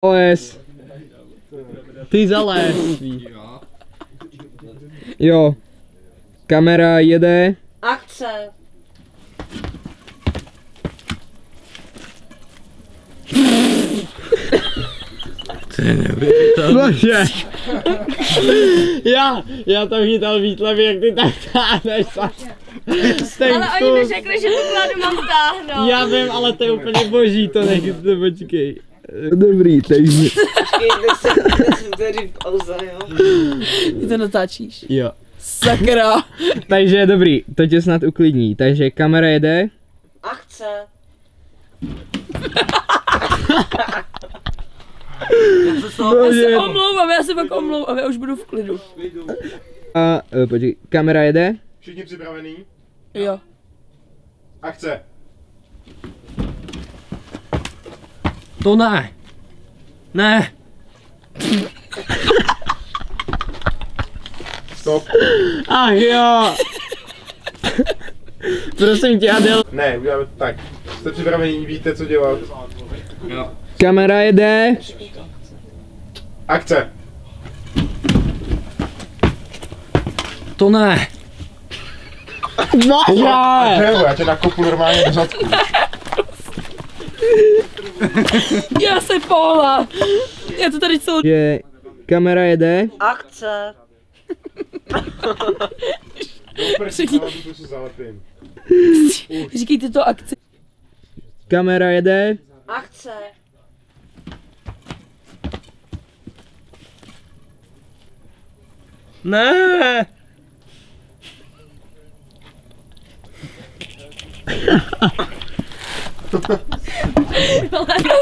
Les. Ty zalez. Jo. Kamera jede. Akce. To je neuvěřitelné. Bože. Já to chytal výtlevy, jak ty tak táhneš. Ale oni mi řekli, že tu kladu mám táhnout. Já vím, ale to je úplně boží, to nechytne, počkej. Dobrý, takže. Tady pauza, jo. Ty to natáčíš. Jo. Sakra. Takže dobrý, to tě snad uklidní. Takže kamera jede. Akce. Já se omlouvám, já se pak omlouvám, já už budu v klidu. A počkej, kamera jede. Všichni připravení? Jo. Akce. To ne. Ne. Stop. Ach jo. Prosím tě, Adel. Ne, uděláme to tak. Jste připravení, víte, co dělat. Jo. Kamera jede. Akce. To ne. Bože. Nebo já tě nakopu normálně do zadku. Já se pohla. Já to tady celou... Že kamera jede. Akce. To se zalepím. Říkejte to akci. Kamera jede. Akce. Ne.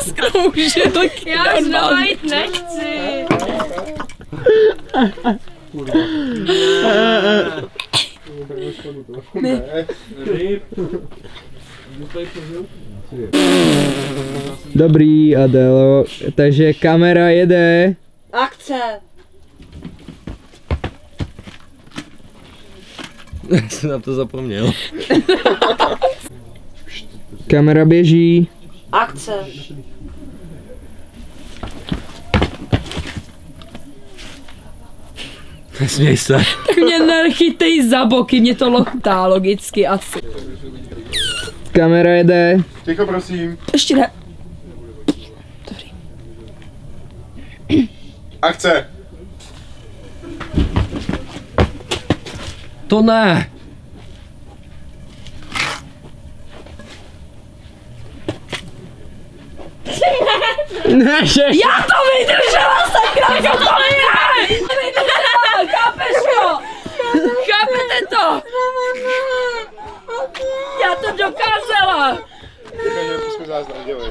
Zkoušelky. Já znovu jít nechci. Dobrý, Adelo. Takže kamera jede. Akce. Já jsem na to zapomněl. Kamera běží. Akce. Nesměj se. Tak mě nechytej za boky, mě to lochtá logicky asi. Kamera jede. Ticho, prosím. Ještě ne. Akce. To ne. Ne, že... Já to vydržela, sakra, to je! Vydržela, chápeš jo? Chápete to? Já to dokázala! Říkaj, že to jsme záznam dělali.